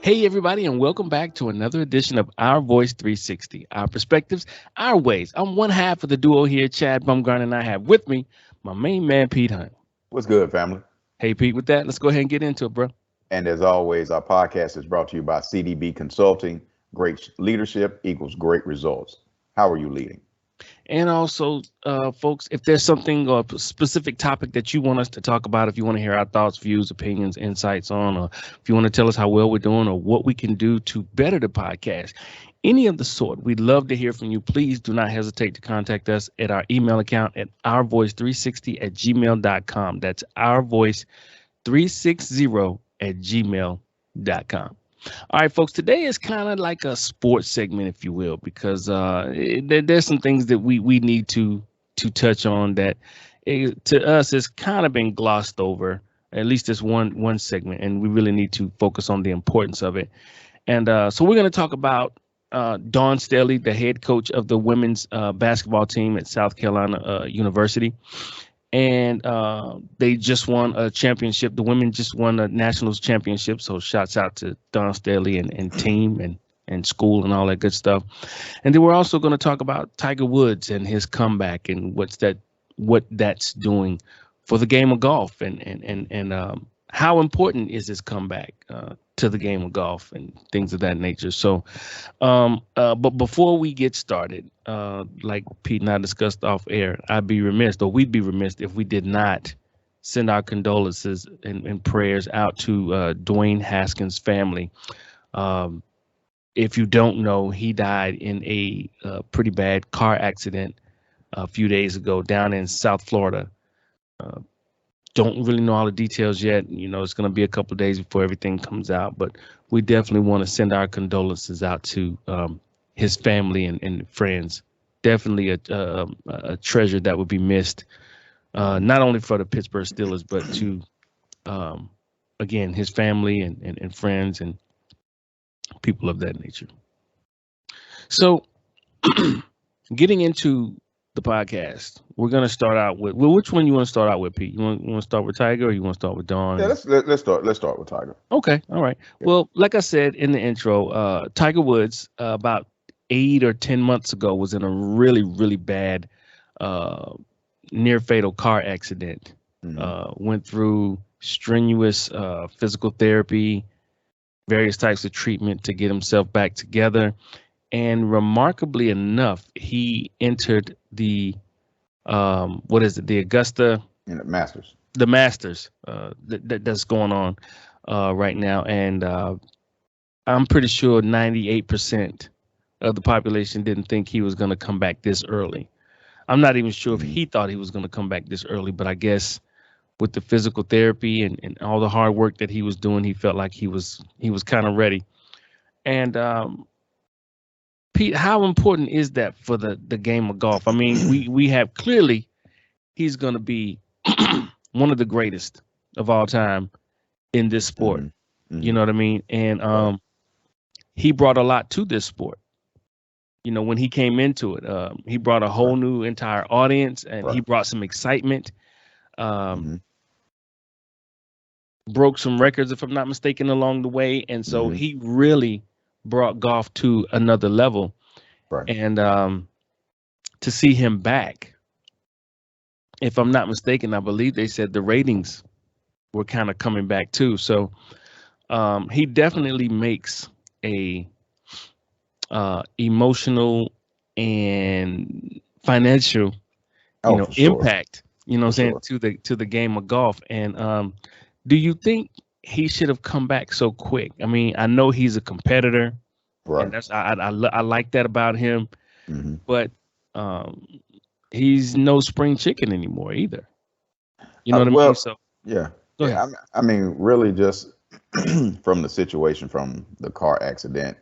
Hey, everybody, and welcome back to another edition of Our Voice 360, our perspectives, our ways. I'm one half of the duo here, Chad Bumgarner, and I have with me my main man, Pete Hunt. What's good, family? Hey, Pete, with that, let's go ahead and get into it, bro. And as always, our podcast is brought to you by CDB Consulting. Great leadership equals great results. How are you leading? And also, folks, if there's something or a specific topic that you want us to talk about, if you want to hear our thoughts, views, opinions, insights on, or if you want to tell us how well we're doing or what we can do to better the podcast, any of the sort, we'd love to hear from you. Please do not hesitate to contact us at our email account at ourvoice360 at gmail.com. That's ourvoice360 at gmail.com. All right, folks, today is kind of like a sports segment, if you will, because there's some things that we need to touch on that to us has kind of been glossed over, at least this one segment, and we really need to focus on the importance of it. And so we're going to talk about Dawn Staley, the head coach of the women's basketball team at South Carolina University. And they just won a championship. The women just won a nationals championship. So shouts out to Dawn Staley and team and school and all that good stuff. And then we're also going to talk about Tiger Woods and his comeback and what that's doing for the game of golf and how important is this comeback to the game of golf and things of that nature. So, but before we get started, like Pete and I discussed off air, we'd be remiss if we did not send our condolences and prayers out to Dwayne Haskins' family. If you don't know, he died in a pretty bad car accident a few days ago down in South Florida. Don't really know all the details yet. You know, it's going to be a couple of days before everything comes out, but we definitely want to send our condolences out to his family and friends. Definitely a treasure that would be missed, not only for the Pittsburgh Steelers, but to, again, his family and friends and people of that nature. So getting into the podcast, we're going to start out with, well, which one you want to start out with, Pete? You want to start with Tiger or you want to start with Dawn? Yeah, let's start with Tiger. Okay, all right. Yeah. Well, like I said in the intro, Tiger Woods about 8 or 10 months ago was in a really bad near fatal car accident. Went through strenuous physical therapy, various types of treatment to get himself back together. And remarkably enough, he entered the the Augusta, Masters. the Masters that's going on right now, and I'm pretty sure 98% of the population didn't think he was going to come back this early. I'm not even sure if he thought he was going to come back this early, but I guess with the physical therapy and all the hard work that he was doing, he felt like he was kind of ready. And Pete, how important is that for the game of golf? I mean, we have clearly he's going to be one of the greatest of all time in this sport. You know what I mean? And he brought a lot to this sport. You know, when he came into it, he brought a whole new entire audience, and he brought some excitement. Broke some records, if I'm not mistaken, along the way, and so he really brought golf to another level. Right. And to see him back, if I'm not mistaken, I believe they said the ratings were kind of coming back too. So he definitely makes a emotional and financial, impact. You know what I'm saying, to the game of golf. And do you think he should have come back so quick? I mean, I know he's a competitor, Right. and that's I like that about him, but he's no spring chicken anymore either. You know what I mean? So yeah. go ahead. I mean, really, just from the situation, from the car accident,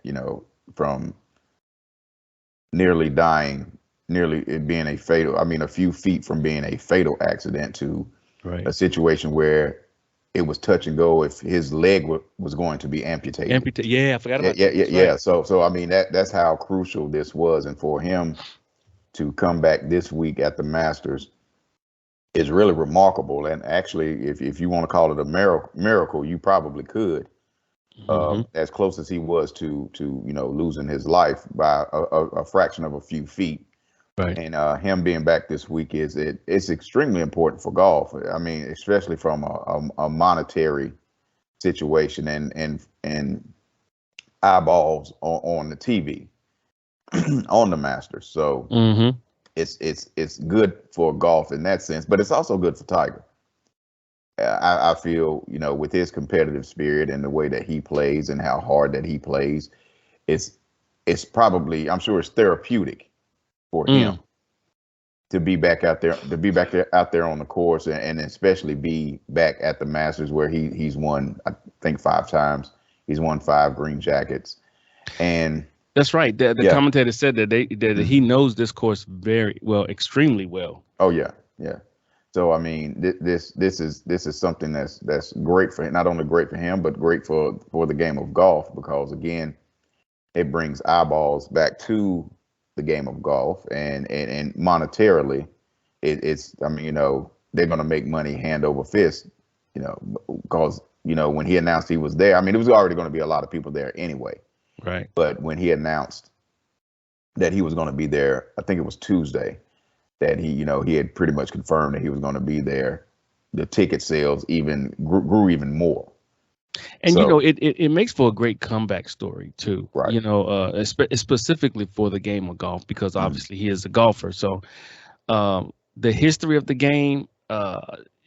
from nearly dying, nearly it being a fatal. I mean, a few feet from being a fatal accident to a situation where it was touch and go if his leg was going to be amputated. Yeah, I forgot about that. Yeah. Right. So I mean that's how crucial this was, and for him to come back this week at the Masters is really remarkable. And actually, if you want to call it a miracle, you probably could. Hmm. as close as he was to losing his life by a fraction of a few feet. Right. And him being back this week it's extremely important for golf. I mean, especially from a monetary situation and eyeballs on the TV on the Masters. So Hmm. it's good for golf in that sense, but it's also good for Tiger. I feel, with his competitive spirit and the way that he plays and how hard that he plays, it's it's probably, I'm sure it's therapeutic for him Mm. to be back there out there on the course, and especially be back at the Masters where he's won, I think, 5 times. He's won 5 green jackets, and That's right. The yeah. commentator said that he Mhm. knows this course very well, extremely well. Oh yeah, yeah. So I mean, this is something that's great for him, not only great for him, but great for the game of golf, because again, it brings eyeballs back to the game of golf, and monetarily, it's, I mean, they're going to make money hand over fist, because when he announced he was there, I mean, it was already going to be a lot of people there anyway, Right. but when he announced that he was going to be there, I think it was Tuesday, that he had pretty much confirmed that he was going to be there. The ticket sales even grew even more. And So it makes for a great comeback story too. right. Specifically for the game of golf, because Mhm. obviously he is a golfer. So the history of the game,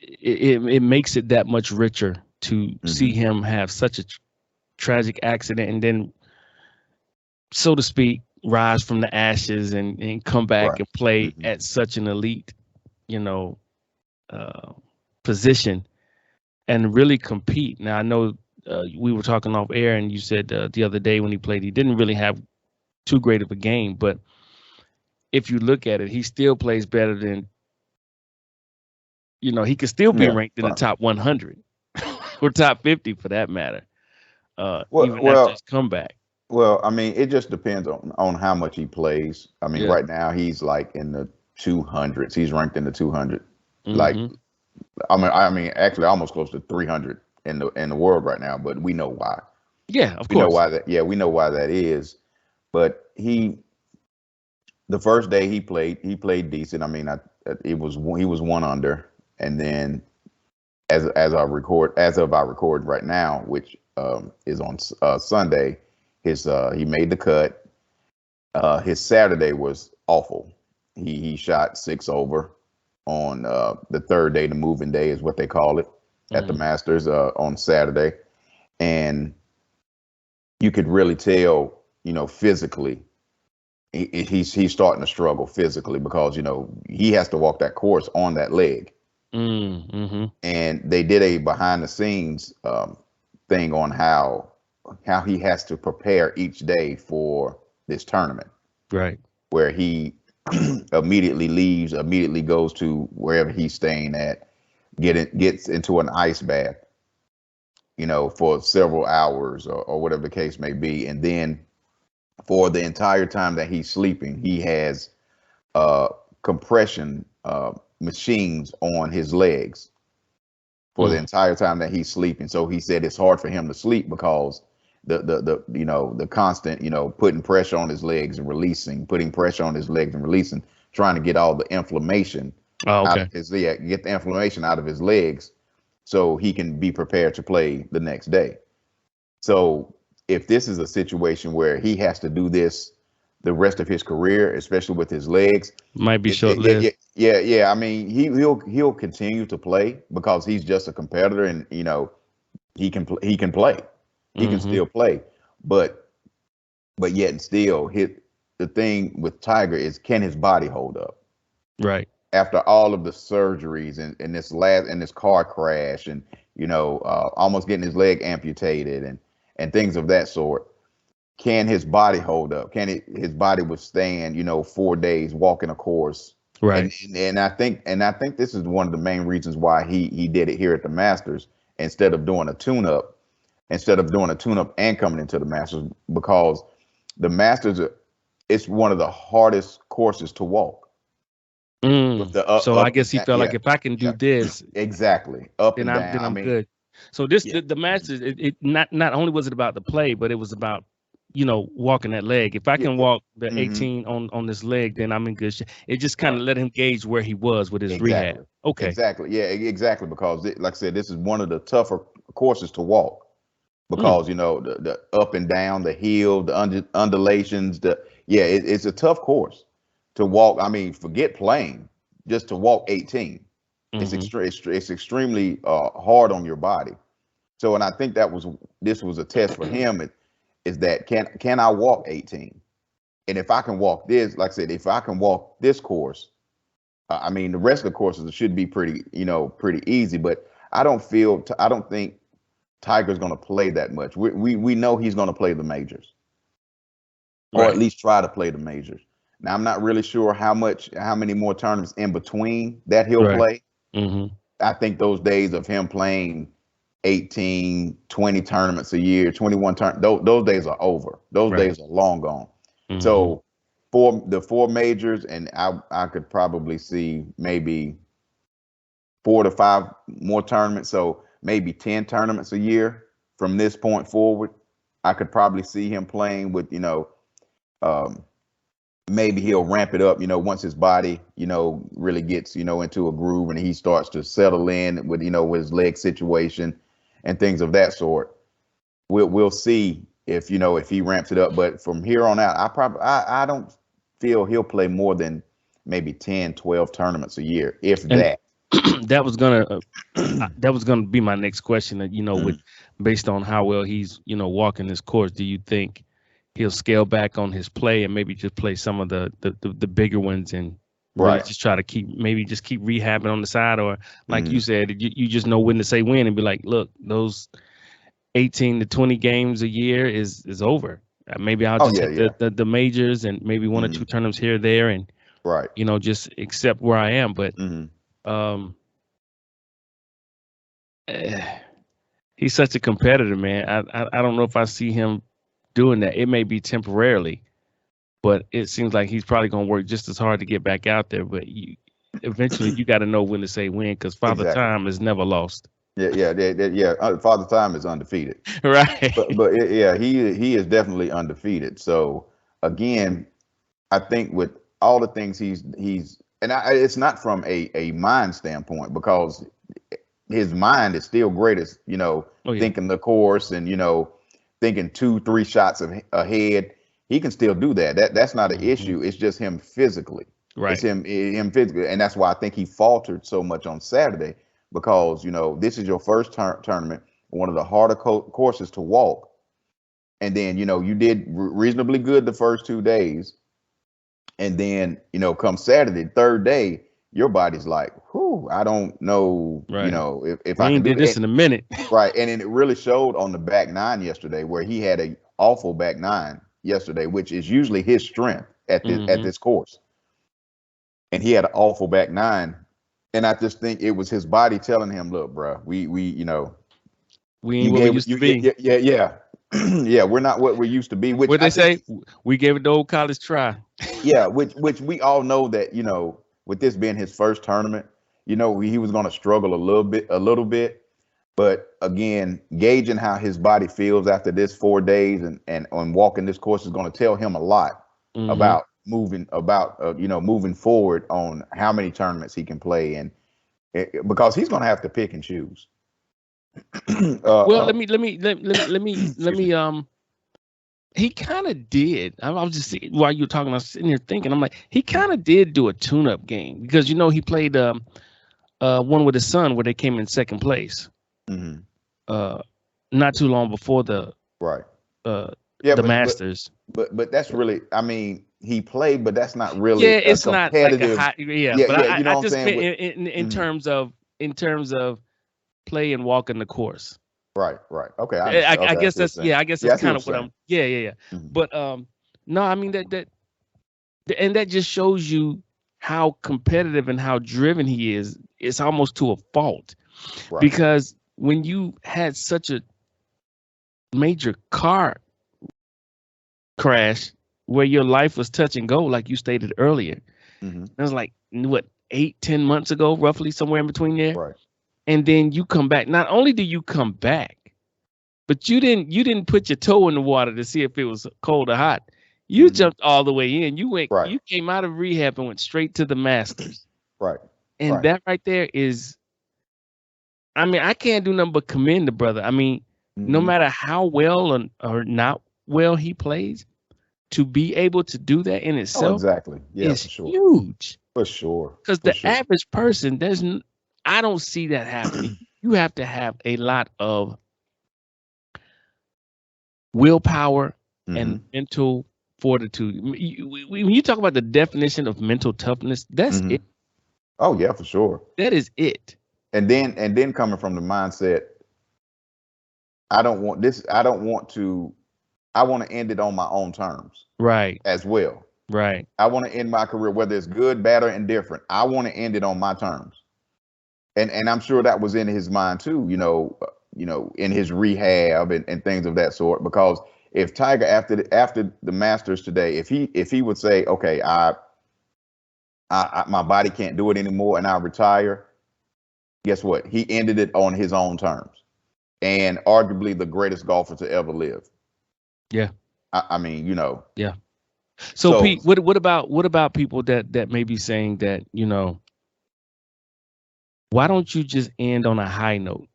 it makes it that much richer to see Mhm. him have such a tragic accident and then, so to speak, rise from the ashes and come back Right. and play Mhm. at such an elite, you know, uh, position and really compete. Now I know we were talking off air, and you said the other day when he played, he didn't really have too great of a game, but if you look at it, he still plays better than, he could still be Yeah. ranked in the Right. top 100 or top 50 for that matter, Well, even after well, his comeback. well. I mean, it just depends on how much he plays. I mean, Yeah. right now he's like in the 200s. He's ranked in the 200. Like, Hmm. I mean, actually, almost close to 300 in the world right now. But we know why. Yeah, of We know course. why that. Yeah, we know why that is. But the first day he played decent. I mean, he was one under, and then as of our record right now, which is on Sunday, he made the cut. His Saturday was awful. He shot 6 over on the third day, the moving day is what they call it at the Hmm. Masters on Saturday, and you could really tell, physically, he's starting to struggle physically, because he has to walk that course on that leg. Hmm. And they did a behind the scenes thing on how he has to prepare each day for this tournament, Right. where he immediately goes to wherever he's staying at, gets into an ice bath, for several hours, or whatever the case may be, and then for the entire time that he's sleeping, he has uh, compression machines on his legs for the Mm. entire time that he's sleeping. So he said it's hard for him to sleep, because the constant, putting pressure on his legs and releasing, putting pressure on his legs and releasing, trying to get all the inflammation Oh, out okay. of his get the inflammation out of his legs, so he can be prepared to play the next day. So if this is a situation where he has to do this the rest of his career, especially with his legs, Might be short lived. yeah. I mean, he'll continue to play, because he's just a competitor, and he can play, he can Hmm. still play, but yet and still, the thing with Tiger is, can his body hold up Right. after all of the surgeries, and this car crash, and almost getting his leg amputated, and things of that sort. Can his body hold up? Can his body withstand, 4 days walking a course? And, Right. and I think this is one of the main reasons why he did it here at the Masters, instead of doing a tune-up, and coming into the Masters, because the Masters it's one of the hardest courses to walk, with Mm. the So I up guess and he down. felt Yeah, like if I can do yeah, this, exactly. Up then and I'm down. then I I'm mean, good. So this Yeah. the Masters. It not only was it about the play, but it was about walking that leg. If I Yeah. can walk the Hmm. 18 on this leg, then I'm in good shape. It just kind of let him gauge where he was with his rehab. Exactly. Okay. Exactly. Yeah, exactly. Because like I said, this is one of the tougher courses to walk Mm, because the up and down, the hill, the undulations, it's a tough course to walk. I mean, forget playing, just to walk 18. mm-hmm. It's extremely hard on your body. So, and I think this was a test for him. Is that can I walk 18? And if I can walk this, like I said, if I can walk this course, I mean, the rest of the courses should be pretty easy. But I don't think Tiger's going to play that much. We know he's going to play the majors, or at Right. least try to play the majors. Now, I'm not really sure how many more tournaments in between that he'll Right. play. Mm-hmm. I think those days of him playing 18, 20 tournaments a year, 21 those days are over. Those Right. days are long gone. Mm-hmm. So four majors, and I could probably see maybe 4 to 5 more tournaments. So maybe 10 tournaments a year from this point forward. I could probably see him playing with, um, maybe he'll ramp it up, once his body, really gets, into a groove and he starts to settle in with his leg situation and things of that sort. We'll see if he ramps it up. But from here on out, I don't feel he'll play more than maybe 10, 12 tournaments a year, if And that. that was gonna be my next question. That with Mhm. based on how well he's walking this course, do you think he'll scale back on his play and maybe just play some of the bigger ones and really Right. just try to keep rehabbing on the side, or like you Hmm. said, you just know when to say when and be like, look, those 18 to 20 games a year is over. Maybe I'll Oh just yeah, hit yeah. the majors and maybe one or two Hmm. tournaments here or there and Right. just accept where I am. But Hmm. um, eh, he's such a competitor, man. I don't know if I see him doing that. It may be temporarily, but it seems like he's probably going to work just as hard to get back out there. But eventually, you got to know when to say when, because Father Exactly. Time is never lost. Yeah. Father Time is undefeated, but Right. yeah, he is definitely undefeated. So again, I think with all the things and it's not from a mind standpoint because his mind is still great as Oh yeah. thinking the course and thinking 2, 3 shots ahead. He can still do that. That's not an Hmm. issue. It's just him physically. It's Right. him physically, and that's why I think he faltered so much on Saturday because this is your first tournament, one of the harder courses to walk, and then you did reasonably good the first 2 days, and then come Saturday, third day, your body's like, whew, I don't know, Right. if We I can ain't do did that. this in a minute. Right. And then it really showed on the back nine yesterday where he had a awful back nine yesterday, which is usually his strength at Hmm. this course. And he had an awful back nine. And I just think it was his body telling him, look, bro, we We you ain't what we gave used to you be. yeah. Yeah, we're not what we used to be, which What I they think say? We gave it the old college try. yeah, which we all know that, with this being his first tournament, he was going to struggle a little bit. But again, gauging how his body feels after this 4 days and on walking this course is going to tell him a lot Hmm. about moving forward on how many tournaments he can play and because he's going to have to pick and choose. Well, uh, let excuse me. me he kind of did. I was just while you were talking, I was sitting here thinking. I'm like, he kind of did do a tune-up game because he played one with his son where they came in second place. Hmm. Uh, not too long before Right. uh Yeah, the but Masters. that's really, I mean, he played, but that's not Yeah, really a it's not like a competitive. high. Yeah, Yeah, but yeah, I you know what I'm just saying? meant With in mhm. terms of play and walking the course. Right, right. Okay, I understand. I Okay, I guess see what that's you're saying. I guess Yeah, that's I see kind what of what you're saying. I'm. Yeah. Mhm. But no, I mean and that just shows you how competitive and how driven he is. It's almost to a fault Right. because when you had such a major car crash where your life was touch and go, like you stated earlier, Hmm. it was like what 8, 10 months ago, roughly somewhere in between there. Right. and then you come back. Not only do you come back, but you didn't put your toe in the water to see if it was cold or hot. You jumped all the way in. Right. You came out of rehab and went straight to the Masters. Right. And that right there is, I mean, I can't do nothing but commend the brother. I mean, no matter how well or not well he plays, to be able to do that in itself exactly. Yeah, is for sure. huge. For sure. Because the average person, I don't see that happening. You have to have a lot of willpower and mental fortitude. When you talk about the definition of mental toughness, that's it. Oh yeah, for sure. That is it. And then coming from the mindset, I want to end it on my own terms. Right. As well. Right. I want to end my career, whether it's good, bad, or indifferent. I want to end it on my terms. And I'm sure that was in his mind too, in his rehab and things of that sort. Because if Tiger after the Masters today, if he would say, okay, I my body can't do it anymore and I retire, guess what? He ended it on his own terms, and arguably the greatest golfer to ever live. Yeah. I mean, Yeah. So Pete, what about people that may be saying that, why don't you just end on a high note?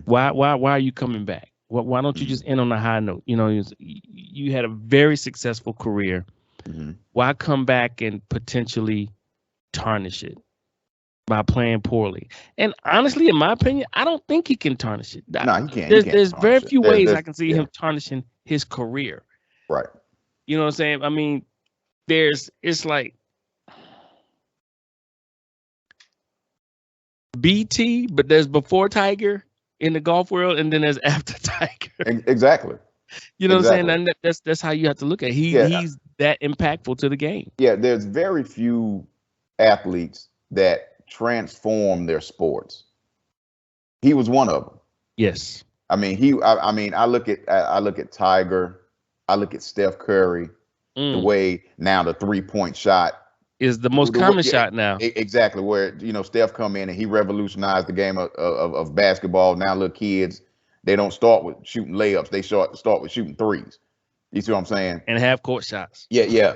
Why are you coming back? Why don't you just end on a high note? You had a very successful career. Why come back and potentially tarnish it by playing poorly? And honestly, in my opinion, I don't think he can tarnish it. No, he can't. There's very few ways I can see him tarnishing his career. Right. You know what I'm saying? I mean, it's like BT, but there's before Tiger in the golf world, and then there's after Tiger. Exactly. You know what I'm saying? And that's how you have to look at it. He's that impactful to the game. Yeah, there's very few athletes that transform their sports. He was one of them. Yes. I mean, I look at Tiger, I look at Steph Curry, the way now the 3-point shot is the most common shot now. Exactly, where Steph come in and he revolutionized the game of basketball. Now little kids, they don't start with shooting layups, they start with shooting threes. You see what I'm saying? And half court shots. Yeah.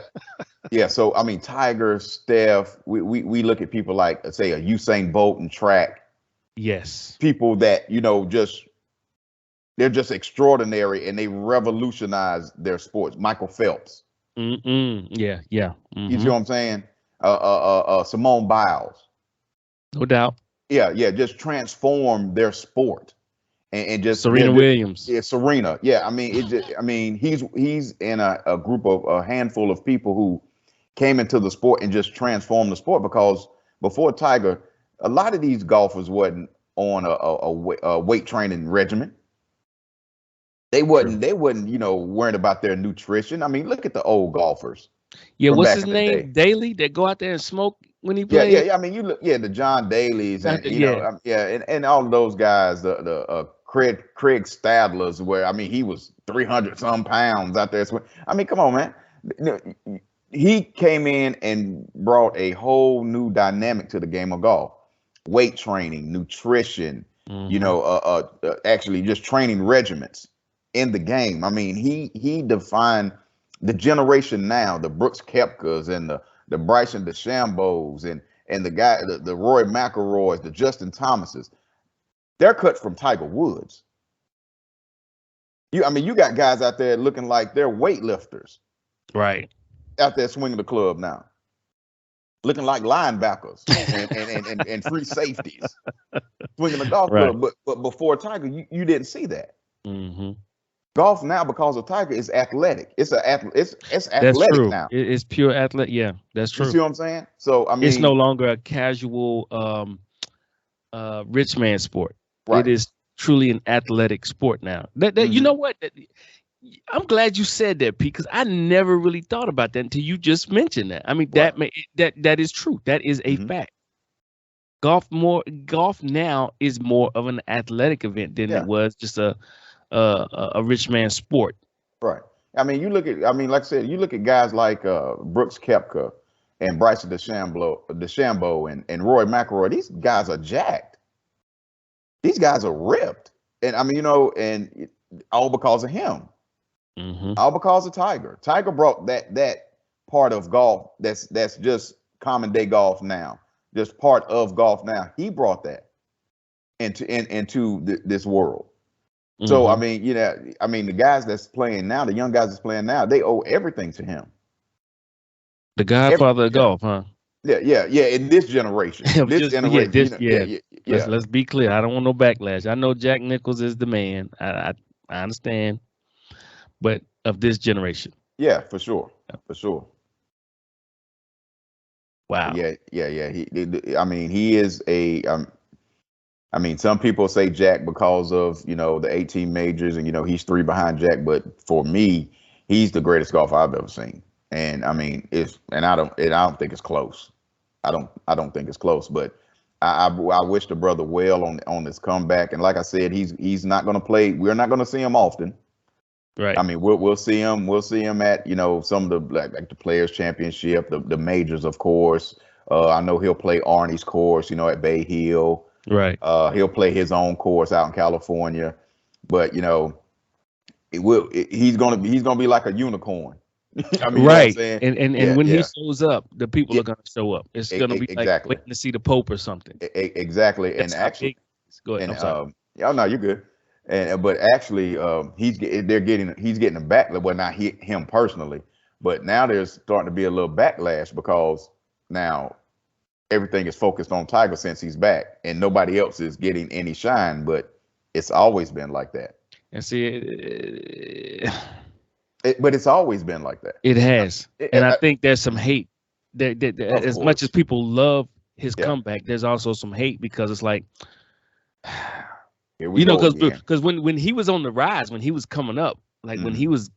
Yeah. So I mean, Tiger, Steph, we look at people like, say, a Usain Bolt in track. Yes. People that they're just extraordinary and they revolutionize their sports. Michael Phelps. Yeah. You see what I'm saying? Simone Biles. No doubt. Yeah. Just transform their sport. And just Serena Williams. Yeah, Serena. Yeah, I mean, he's in a group of a handful of people who came into the sport and just transformed the sport. Because before Tiger, a lot of these golfers wasn't on a weight training regimen. They wasn't worried about their nutrition. I mean, look at the old golfers. Yeah, what's his name? Daly, that go out there and smoke when he plays. Yeah. I mean, you look, the John Daly's and and all of those guys, the Craig Stadlers, where I mean he was 300 some pounds out there. I mean, come on, man. He came in and brought a whole new dynamic to the game of golf. Weight training, nutrition, actually just training regimens in the game. I mean, he defined the generation now, the Brooks Koepkas and the Bryson DeChambeaus and the guy, the Roy McIlroys, the Justin Thomases. They're cut from Tiger Woods. You got guys out there looking like they're weightlifters. Right. Out there swinging the club now. Looking like linebackers and free safeties. Swinging the golf club. But before Tiger, you didn't see that. Golf now, because of Tiger, is athletic. It's athletic now. It's pure athletic. Yeah, that's true. You see what I'm saying? So I mean, it's no longer a casual rich man sport. Right. It is truly an athletic sport now. You know what? I'm glad you said that, Pete, because I never really thought about that until you just mentioned that. I mean, that is true. That is a fact. Golf now is more of an athletic event than it was just a rich man sport. Right. I mean, like I said, you look at guys like Brooks Koepka and Bryson DeChambeau and Roy McIlroy. These guys are jacked. These guys are ripped, and I mean, and all because of him, Mm-hmm. all because of Tiger. Tiger brought that part of golf that's just common day golf now, just part of golf now. He brought that into this world. So I Mm-hmm. mean, I mean, the guys that's playing now, the young guys that's playing now, they owe everything to him. The Every, Godfather of yeah, golf, huh? yeah. In this generation, this Just yeah, generation, this yeah. yeah, Let's be clear. I don't want no backlash. I know Jack Nicklaus is the man. I understand, but of this generation, yeah, for sure, for sure. wow. Yeah. I mean, he is a. I mean, some people say Jack because of the 18 majors, and he's three behind Jack. But for me, he's the greatest golfer I've ever seen. And I mean, I don't think it's close. I don't think it's close. But I wish the brother well on this comeback. And like I said, he's not going to play. We're not going to see him often. I Right. mean, we'll see him. We'll see him at some of the like the Players Championship, the majors, of course. I know he'll play Arnie's course, at Bay Hill. Right. He'll play his own course out in California, but he's gonna be like a unicorn. I mean, you know what I'm Right. saying? And Yeah, when he yeah, shows up, the people yeah, are gonna show up. It's gonna be like exactly, waiting to see the Pope or something. exactly. And That's how actually, big. Go ahead. and I'm sorry. oh no, you're good. And but actually, he's getting a backlash. Well, not him personally, but now there's starting to be a little backlash because now everything is focused on Tiger since he's back, and nobody else is getting any shine. But it's always been like that. And see, But it's always been like that. it has, It- and I it- think there's some mhm. hate. Of As much as course, people love his yeah. comeback, there's also some hate because it's like, Here we go again. because when he was on the rise, when he was coming up, like when Hmm. he was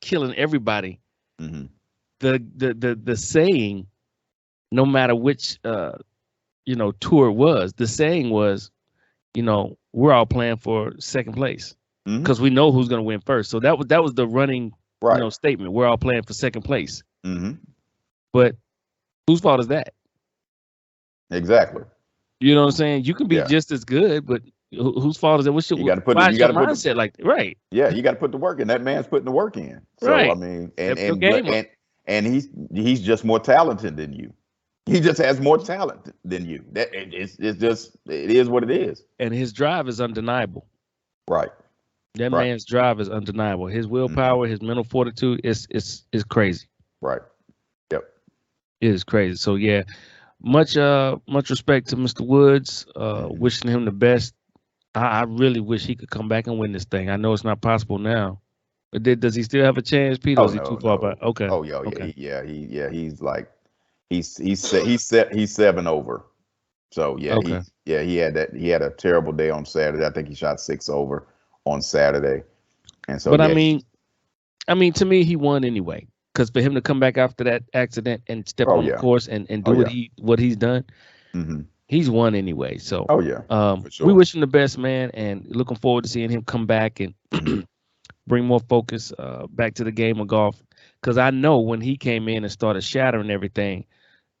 killing everybody, Hmm. the saying, no matter which tour it was, the saying was, we're all playing for second place Hmm. because we know who's going to win first. So that was the running Right. statement. We're all playing for second place. Hmm. But whose fault is that? Exactly. You know what I'm saying? You can be Yeah. just as good, but whose fault is it? You got to put Why you is got your to put the mindset like that? Right? Yeah, you got to put the work in. That man's putting the work in. So I Right. mean, Step your game up. and he's just more talented than you. He just has more talent than you. It's just it is what it is. And his drive is undeniable. Right. That Right. man's drive is undeniable. His Hmm. willpower, his mental fortitude is crazy. Right. Yep. It is crazy. So yeah, much respect to Mr. Woods. Hmm. Wishing him the best. I really wish he could come back and win this thing. I know it's not possible now. But does he still have a chance, Pete, or Oh is he too no, far back? no. Okay. Oh yeah, Okay. he's like he's 7 over. So yeah, Okay. he had a terrible day on Saturday. I think he shot 6 over on Saturday. And so But yeah, I mean, to me, he won anyway. Because for him to come back after that accident and step oh on the yeah. course and Oh do yeah. what he's done, Hmm. he's won anyway. So Oh yeah. For we sure. wish him the best, man, and looking forward to seeing him come back and Hmm. bring more focus back to the game of golf. Because I know when he came in and started shattering everything,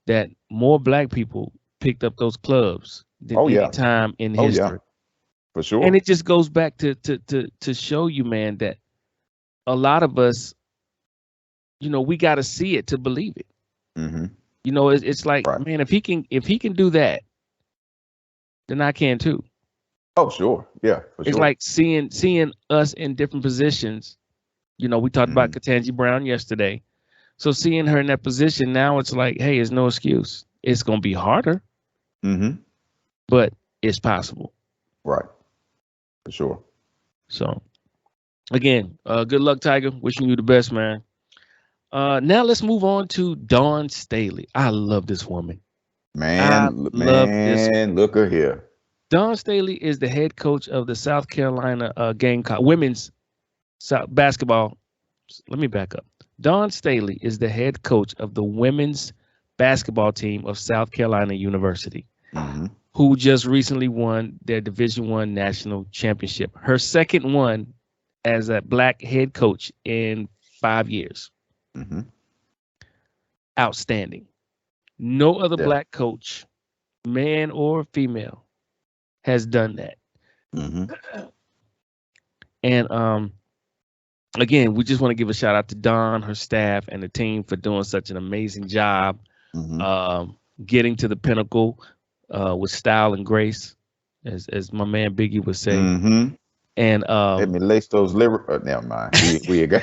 that more black people picked up those clubs than Oh any yeah. time in Oh yeah. history. For And sure. it just goes back to show you, man, that a lot of us, we got to see it to believe it. Hmm. It's like, Right. man, if he can do that, then I can too. Oh sure. Yeah. For It's sure. like seeing us in different positions. We talked about Hmm. Ketanji Brown yesterday. So seeing her in that position now, it's like, hey, it's no excuse. It's gonna be harder, Hmm. but it's possible. Right. For sure. So again, good luck, Tiger. Wishing you the best, man. Now let's move on to Dawn Staley. I love this woman. I love this. Look at here. Dawn Staley is the head coach of the South Carolina Gamecock women's basketball. Let me back up. Dawn Staley is the head coach of the women's basketball team of South Carolina University, Hmm. who just recently won their Division I national championship. Her second one as a black head coach in 5 years. Hmm. Outstanding. No other Yeah. black coach, man or female, has done that. Mm-hmm. And again, we just want to give a shout out to Dawn, her staff, and the team for doing such an amazing job, Mm-hmm. getting to the pinnacle with style and grace, as my man Biggie would say. Mm-hmm. And Let me lace those liver. Never mind. We agree.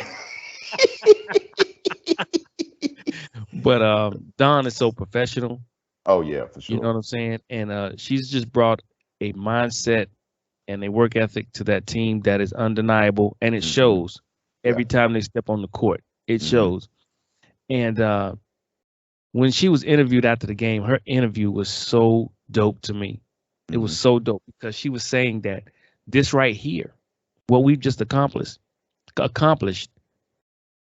but Dawn is so professional. Oh yeah, for You know sure. what I'm saying? And she's just brought a mindset and a work ethic to that team that is undeniable, and it Mm-hmm. shows Yeah. every time they step on the court. It Mm-hmm. shows. And when she was interviewed after the game, her interview was so dope to me. It was Mm-hmm. so dope because she was saying that this right here, what we've just accomplished,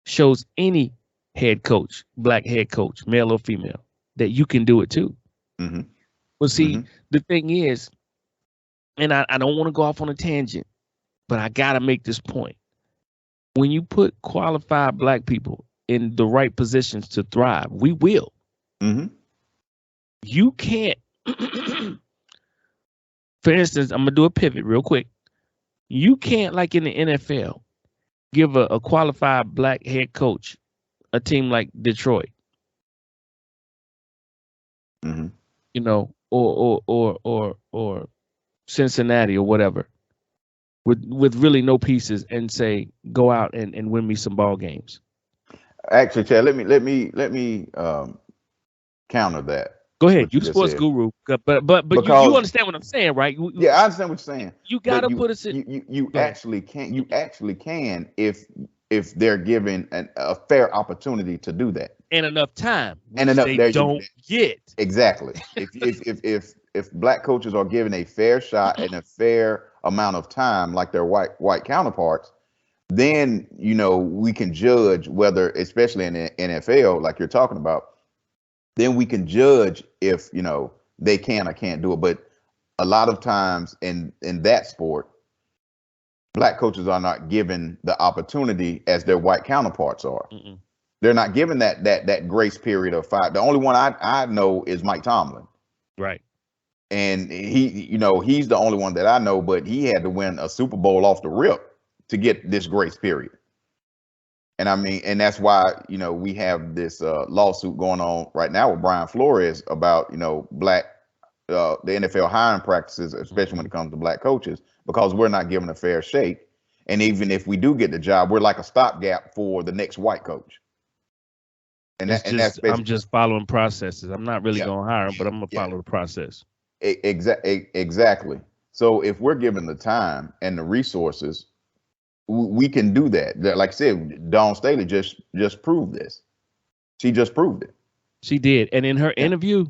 shows any head coach, black head coach, male or female, that you can do it too. Mm-hmm. Well, see, Mm-hmm. the thing is, and I don't want to go off on a tangent, but I got to make this point. When you put qualified black people in the right positions to thrive, we will. Mm-hmm. You can't, for instance, I'm going to do a pivot real quick. You can't, like in the NFL, give a qualified black head coach a team like Detroit, Mm-hmm. you know, or Cincinnati or whatever, with really no pieces, and say go out and win me some ball games. Actually, Chad, let me counter that. Go ahead, What you you the just sports said. guru, but you Because understand what I'm saying, right? yeah, I understand what you're saying. You But gotta put us in. you Go ahead. actually can if they're given a fair opportunity to do that. And enough time, And which enough they there you don't get. exactly. If black coaches are given a fair shot and a fair amount of time like their white counterparts, then we can judge whether, especially in the NFL, like you're talking about, then we can judge if they can or can't do it. But a lot of times in that sport, black coaches are not given the opportunity as their white counterparts are. Mm-mm. They're not given that grace period of 5. The only one I know is Mike Tomlin, Right. and he's the only one that I know. But he had to win a Super Bowl off the rip to get this grace period. And I mean, and that's why we have this lawsuit going on right now with Brian Flores about black the NFL hiring practices, especially when it comes to black coaches, because we're not given a fair shake. And even if we do get the job, we're like a stopgap for the next white coach. And It's that's just I'm basically just following processes. I'm not really yeah, gonna hire them, but I'm gonna yeah, follow the process. exactly. So if we're given the time and the resources, we can do that. Like I said, Dawn Staley just proved this. She just proved it. She did, and in her Yeah. interview,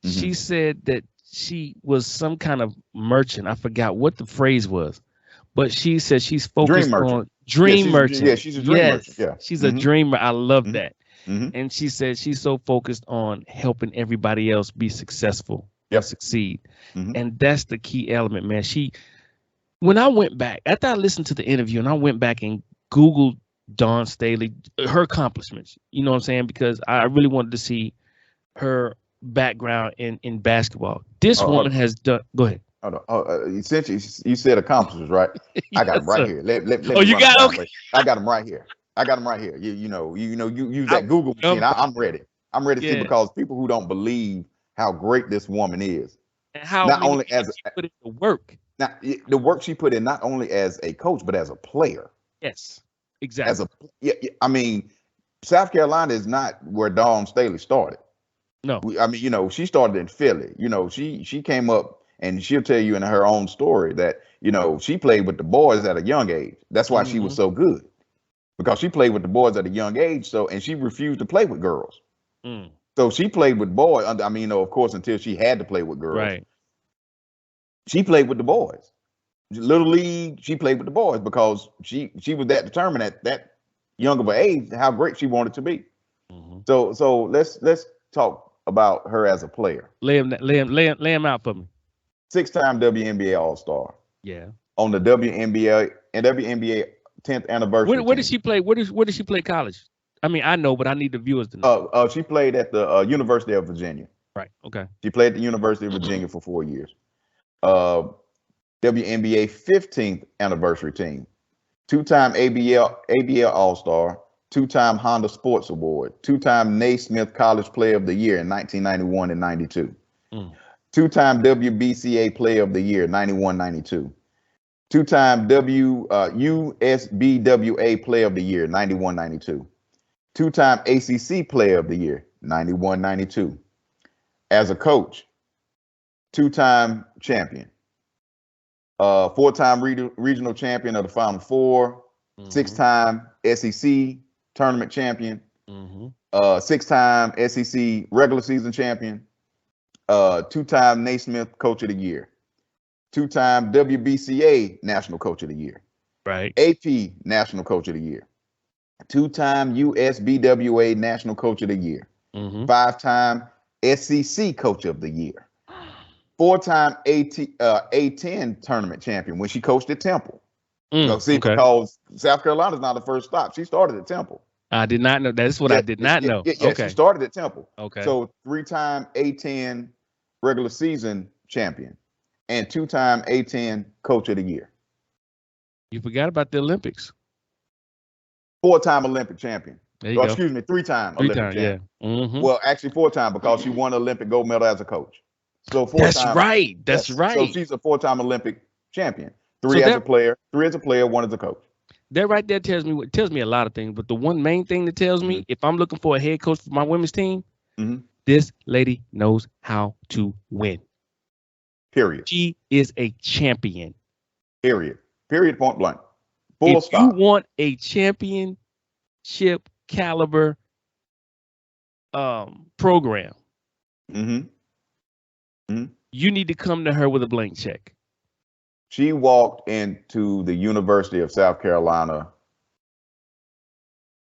Hmm. she said that she was some kind of merchant. I forgot what the phrase was, but she said she's Dream focused merchant. on dream Yeah, merchant. she's a dream merchant. Yes, Yeah. she's a Hmm. dreamer. I love Hmm. that. Hmm. And she said she's so focused on helping everybody else be successful and Yep. succeed. Hmm. And that's the key element, man. When I went back, after I listened to the interview and I went back and Googled Dawn Staley, her accomplishments, you know what I'm saying? Because I really wanted to see her background in basketball. This Hold woman on. has done, go ahead. Hold on. Essentially, you said accomplishments, right? I got Yes, them right sir. here. Let Oh, me you run them got, down okay. for you. I got them right here. I got them right here. You use I, that Google machine. um, I'm ready. I'm ready to see, yeah. because people who don't believe how great this woman is, And how not many only years she put in the work. now the work she put in, not only as a coach but as a player, Yes, as exactly. a I mean, South Carolina is not where Dawn Staley started. No. I mean, she started in Philly. She came up, and she'll tell you in her own story that she played with the boys at a young age. That's why she was Hmm. so good, because she played with the boys at a young age. So, and she refused to play with girls. Mm, So she played with boys. I mean, of course, until she had to play with girls, right. she played with the boys. Little league, she played with the boys because she was that determined at that young of an age how great she wanted to be. Hmm. So let's talk about her as a player. Lay him out for me. 6-time WNBA All-Star Yeah. on the WNBA 10th anniversary Where did team. she play? Where did she play college? I mean, I know, but I need the viewers to know. She played at the University of Virginia. Right. Okay. She played at the University of Virginia for 4 years. Uh, WNBA 15th anniversary team, two-time ABL All-Star, two-time Honda Sports Award, two-time Naismith College Player of the Year in 1991 and 92, two-time WBCA Player of the Year 91, 92, two-time USBWA Player of the Year 91, 92, two-time ACC Player of the Year 91, 92. As a coach, two-time champion, four-time regional champion of the Final Four, six-time SEC tournament champion, six-time SEC regular season champion, two-time Naismith Coach of the Year, two-time WBCA National Coach of the Year, right? AP National Coach of the Year, two-time USBWA National Coach of the Year, five-time SEC Coach of the Year, four-time A10 tournament champion when she coached at Temple. Because South Carolina's not the first stop. She started at Temple. I did not know. That's what I did not know. Yeah, she started at Temple. Okay. So three-time A10 regular season champion and two-time A10 Coach of the Year. You forgot about the Olympics. Four-time Olympic champion. There you go. Excuse me, three-time Olympic champion. Yeah. Well, actually four-time because she won Olympic gold medal as a coach. So That's right. That's right. So she's a four-time Olympic champion. Three as a player, one as a coach. That right there tells me a lot of things. But the one main thing that tells me, if I'm looking for a head coach for my women's team, this lady knows how to win. Period. She is a champion. Period. Point blank. If you want a championship caliber program, you need to come to her with a blank check. She walked into the University of South Carolina.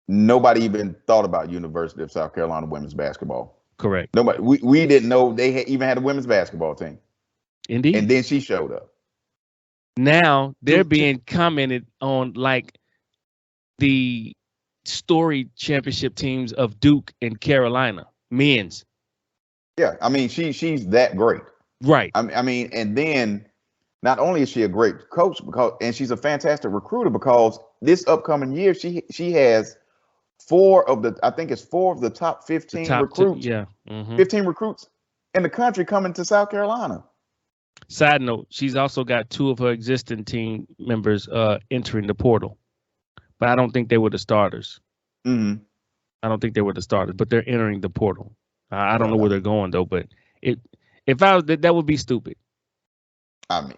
Nobody even thought about University of South Carolina women's basketball. Correct. Nobody. We didn't know they even had a women's basketball team. Indeed. And then she showed up. Now they're being commented on like the storied championship teams of Duke and Carolina men's. Yeah, I mean she's that great. Right. I mean, and then not only is she a great coach and she's a fantastic recruiter because this upcoming year she has four of the top 15 recruits. 15 recruits in the country coming to South Carolina. Side note, she's also got two of her existing team members entering the portal. But I don't think they were the starters. I don't think they were the starters, but they're entering the portal. I don't know where they're going though, but if I was that would be stupid. I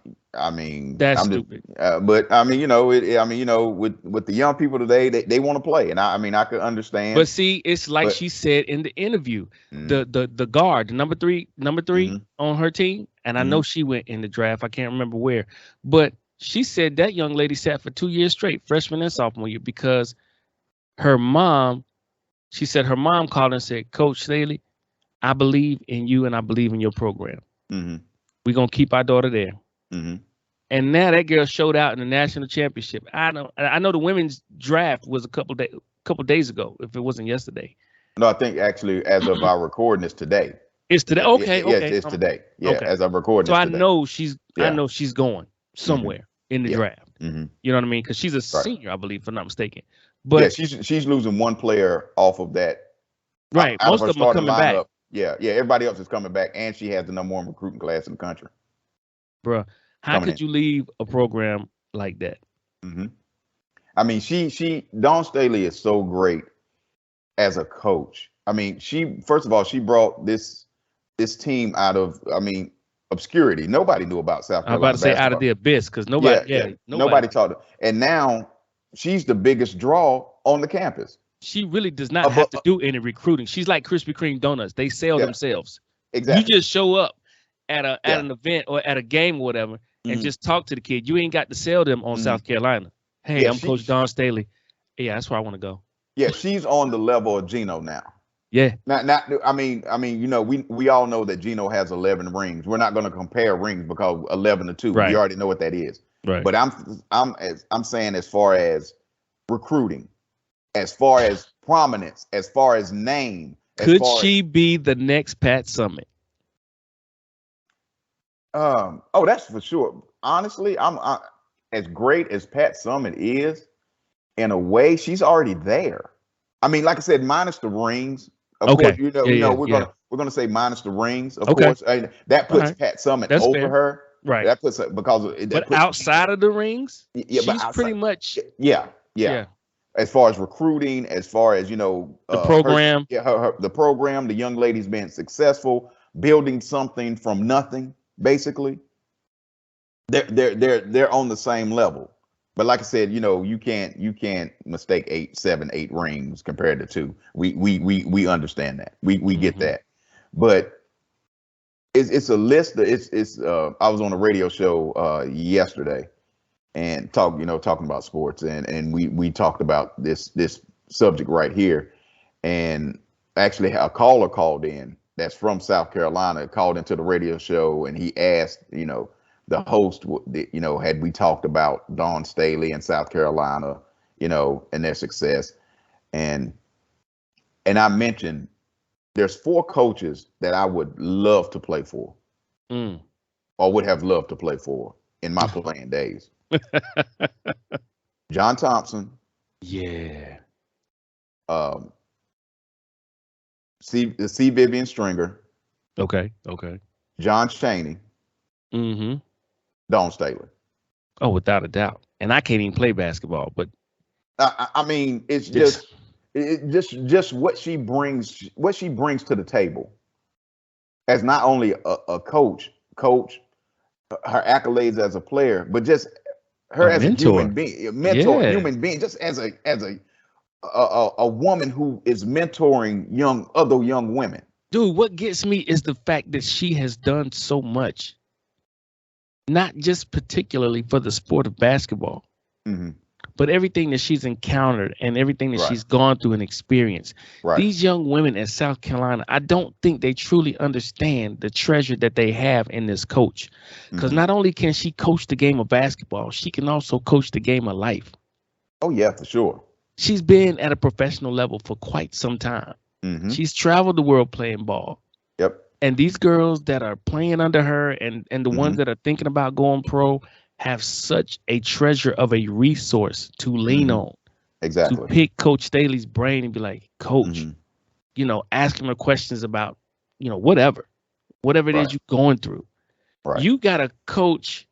mean, that's stupid. But I mean, with the young people today, they want to play, and I could understand. But see, it's like she said in the interview, the guard, the number three on her team, and I know she went in the draft. I can't remember where, but she said that young lady sat for 2 years straight, freshman and sophomore year, because her mom. She said her mom called and said, "Coach Staley, I believe in you and I believe in your program. We're gonna keep our daughter there." And now that girl showed out in the national championship. I know the women's draft was a couple days ago, if it wasn't yesterday. No, I think actually as of our recording, it's today. It's today. Okay. Yeah, it's today. Yeah, okay. As I'm recording. So I know she's going somewhere in the draft. You know what I mean? Because she's a senior, I believe, if I'm not mistaken. But yeah, she's losing one player off of that. Right. Most of them are coming back. Yeah. Everybody else is coming back, and she has the number one recruiting class in the country. Bruh, how could you leave a program like that? I mean, Dawn Staley is so great as a coach. I mean, first of all, she brought this team out of, obscurity. Nobody knew about South Carolina. I'm about to say basketball. Out of the abyss, because nobody taught her. And now she's the biggest draw on the campus. She really does not have to do any recruiting. She's like Krispy Kreme donuts. They sell themselves. Exactly. You just show up at an event or at a game or whatever and just talk to the kid. You ain't got to sell them on South Carolina. Hey, I'm Coach Dawn Staley. Yeah, that's where I want to go. Yeah, she's on the level of Gino now. Yeah. We all know that Gino has 11 rings. We're not going to compare rings because 11-2. Right. We already know what that is. Right. But I'm saying as far as recruiting, as far as prominence, as far as name. Could she be the next Pat Summitt? Oh, that's for sure. Honestly, as great as Pat Summitt is, in a way, she's already there. I mean, like I said, minus the rings. Of course, Okay. Yeah, yeah, yeah. we're gonna say minus the rings. Of Okay. course, and that All puts right. Pat Summitt That's over fair. her. Right. That puts her because that But puts outside of the rings, yeah, but she's outside, pretty much, yeah, yeah. yeah, As far as recruiting, as far as the her, program. yeah, the program, the young ladies being successful, building something from nothing, basically. They're on the same level. But like I said, you can't mistake 8, 7, 8 rings compared to two. We understand that. We get Hmm. that. But it's a list. It's I was on a radio show yesterday and talking about sports, and we talked about this subject right here. And actually a caller called in that's from South Carolina, called into the radio show, and he asked, the host, had we talked about Dawn Staley in South Carolina, and their success. And I mentioned there's 4 coaches that I would love to play for, Mm. or would have loved to play for in my playing days. John Thompson, Yeah. um, C. Vivian Stringer, Okay. Okay. John Chaney, Hmm. Dawn Staley. Oh, without a doubt. And I can't even play basketball, but I mean, it's just just what she brings to the table as not only a coach, her accolades as a player, but just a her as a human mentor. being, a mentor, Yeah. human being, just as a woman who is mentoring other young women. Dude, what gets me is the fact that she has done so much, not just particularly for the sport of basketball, Hmm. but everything that she's encountered and everything that Right, she's gone through and experienced. right. These young women in South Carolina, I don't think they truly understand the treasure that they have in this coach. Because Hmm. not only can she coach the game of basketball, she can also coach the game of life. Oh yeah, for sure. She's been at a professional level for quite some time. Hmm. She's traveled the world playing ball. Yep. And these girls that are playing under her and the ones Hmm. that are thinking about going pro have such a treasure of a resource to lean Hmm. on, to Exactly. pick Coach Staley's brain and be like, Coach, Hmm. ask him questions about, whatever it is Right, you're going through. right. You got a coach,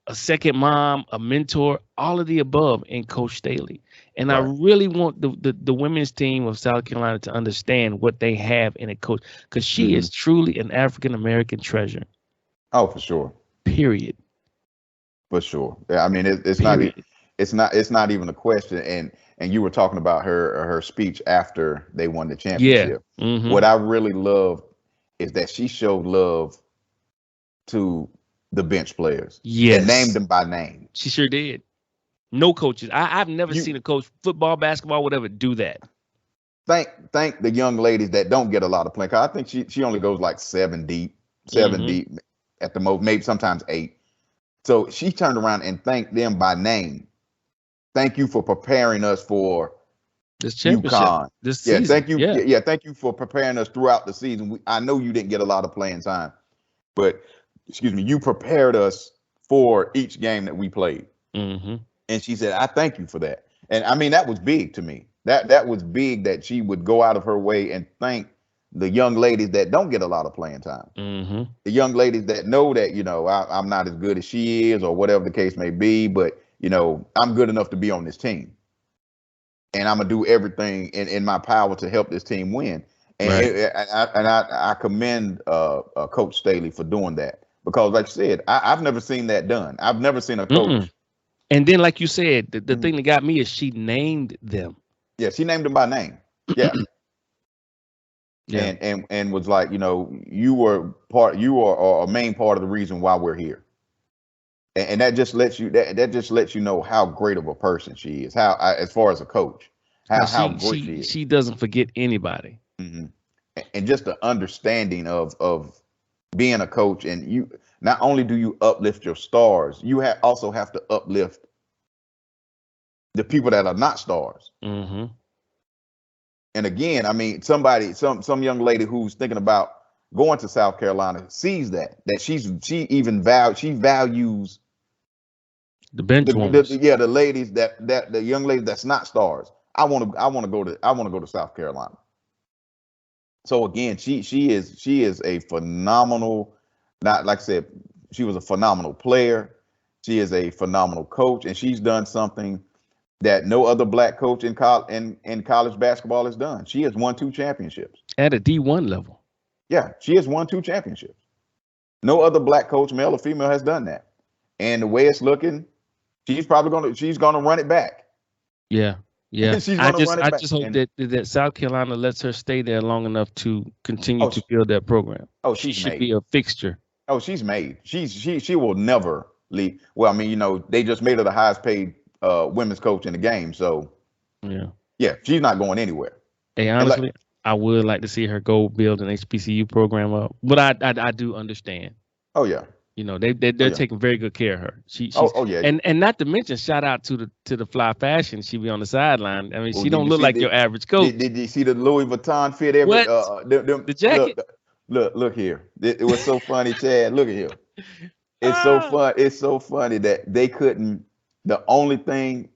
a second mom, a mentor, all of the above in Coach Staley. And I Right. really want the women's team of South Carolina to understand what they have in a coach, because she Hmm. is truly an African American treasure. Oh, for sure. Period. For sure. Yeah, I mean, it's not Period. it's not even a question. And you were talking about her speech after they won the Yeah. championship. Hmm. What I really loved is that she showed love to the bench players and named Yes. them by name. She sure did. No coaches. I've never You seen a coach, football, basketball, whatever, do that. thank the young ladies that don't get a lot of play. 'Cause I think she only goes like 7 deep, seven Hmm. deep at the most, maybe sometimes 8. So she turned around and thanked them by name. Thank you for preparing us for This championship, UConn. this Yeah, season. thank you. Yeah. Yeah, thank you for preparing us throughout the season. I know you didn't get a lot of playing time, but excuse me, you prepared us for each game that we played. Hmm. And she said, I thank you for that. And I mean, that was big to me. That was big that she would go out of her way and thank the young ladies that don't get a lot of playing time. Hmm. The young ladies that know that, I'm not as good as she is or whatever the case may be, but I'm good enough to be on this team. And I'm gonna do everything in my power to help this team win. And Right. I commend Coach Staley for doing that because, like I said, I've never seen that done. I've never seen a Mm-mm. coach. And then, like you said, the Mhm. thing that got me is she named them. Yeah, she named them by name. Yeah, Yeah. and was like, you are a main part of the reason why we're here. And that just lets you that just lets you know how great of a person she is. How as far as a coach, how Because how she great she she is. she doesn't forget anybody. Hmm. And just the understanding of being a coach, and you not only do you uplift your stars, you also have to uplift the people that are not stars. Hmm. And again, I mean, some young lady who's thinking about going to South Carolina sees that she values The bench warmers. the ladies that the young ladies that's not stars. I want to go to South Carolina. So again, she is a phenomenal, not like I said, she was a phenomenal player. She is a phenomenal coach, and she's done something that no other black coach in college basketball has done. She has won 2 championships At a D1 level. Yeah, she has won 2 championships. No other black coach, male or female, has done that. And the way it's looking, she's gonna run it back. Yeah. Yeah. She's gonna run it I back. just hope that South Carolina lets her stay there long enough to continue to she- build that program. She should made. be a fixture. She's made. She will never leave. Well, I mean, they just made her the highest paid women's coach in the game. So yeah, she's not going anywhere. Hey, honestly, I would like to see her go build an HBCU program up, but I do understand. Oh yeah. They're taking very good care of her. She's yeah. And not to mention, shout out to the fly fashion. She be on the sideline. I mean, she don't look like your average coach. Did you see the Louis Vuitton fit? The jacket. Look here. It was so funny, Chad. Look at here. It's so fun. It's so funny that they couldn't. The only thing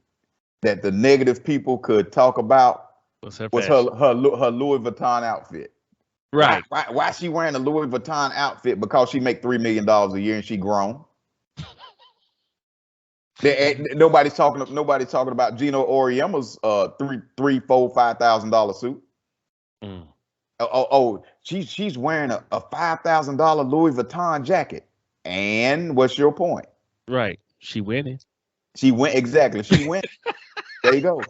that the negative people could talk about was her Louis Vuitton outfit. Right. Why she wearing a Louis Vuitton outfit? Because she make $3 million a year and she grown. Nobody's talking about Gino Auriemma's $5,000 suit. She's wearing a $5,000 Louis Vuitton jacket. And what's your point? Right. She winning. She went exactly. She went. There you go.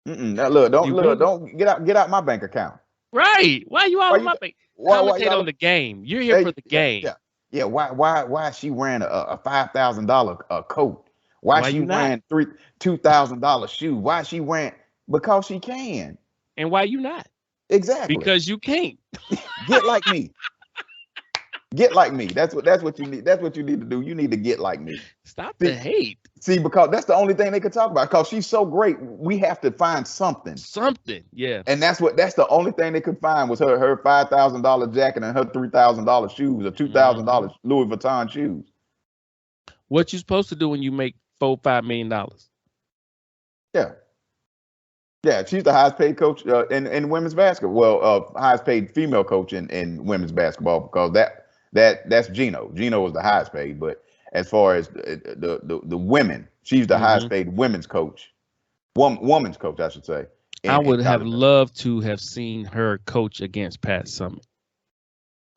Now look, don't get out my bank account. Right. Why you all on my bank? Commentate on the game. You're here for the game. Yeah. Why is she wearing a $5,000 coat? Why she wearing $2,000 shoes? Why she wearing? Because she can. And why you not? Exactly. Because you can't. Get like me. Get like me. That's what you need. That's what you need to do. You need to get like me. Stop the hate. See, because that's the only thing they could talk about. Because she's so great, we have to find something. Something, yeah. And that's the only thing they could find was her $5,000 jacket and her $3,000 shoes or $2,000 Louis Vuitton shoes. What you supposed to do when you make $4-5 million? Yeah, she's the highest paid coach in women's basketball. Well, highest paid female coach in women's basketball because that's Gino. Gino was the highest paid, but as far as the women, she's the highest paid women's coach, woman's coach, I should say. I would have loved to have seen her coach against Pat Summitt.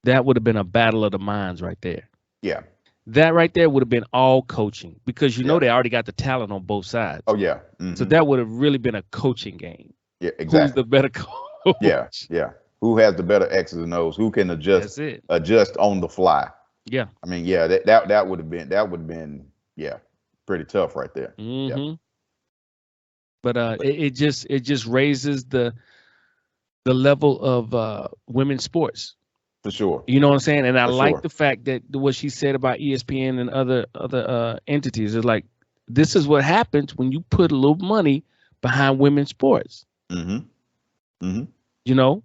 That would have been a battle of the minds right there. Yeah. That right there would have been all coaching because they already got the talent on both sides. Oh yeah. So that would have really been a coaching game. Yeah, exactly. Who's the better coach? Yeah. Who has the better X's and O's? Who can adjust on the fly? Yeah. I mean, yeah, that would have been pretty tough right there. Yeah. But it just raises the level of women's sports. For sure. You know what I'm saying? And I like the fact that what she said about ESPN and other entities is like, this is what happens when you put a little money behind women's sports. You know,